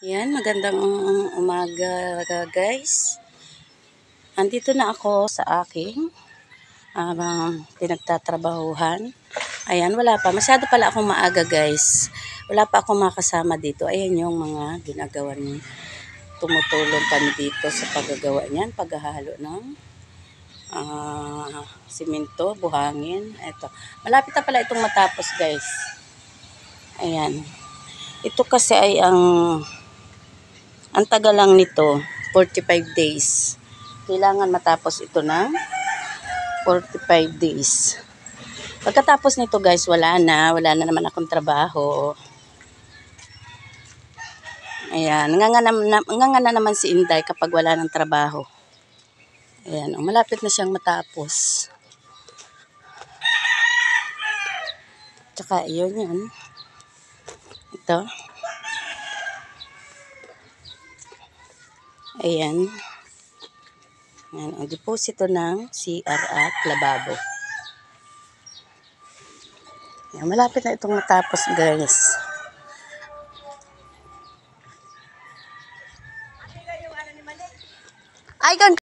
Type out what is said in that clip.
Yan, magandang umaga guys. Andito na ako sa aking pinagtatrabahuhan. Ayan, wala pa. Masyado pala akong maaga guys. Wala pa akong makasama dito. Ayan yung mga ginagawa niyo. Tumutulong kami dito sa paggagawa niyan. Paghahalo ng simento, buhangin. Ito. Malapit na pala itong matapos guys. Ayan. Ito kasi ay ang tagal lang nito, 45 days. Kailangan matapos ito ng 45 days. Pagkatapos nito guys, wala na naman akong trabaho. Ayan, nganga na naman si Inday kapag wala ng trabaho. Ayan, malapit na siyang matapos. Tsaka yun yan. Ito. Ayan. Ayan, ang deposito ng CR at lababo. Ayan, malapit na itong matapos guys. Ay,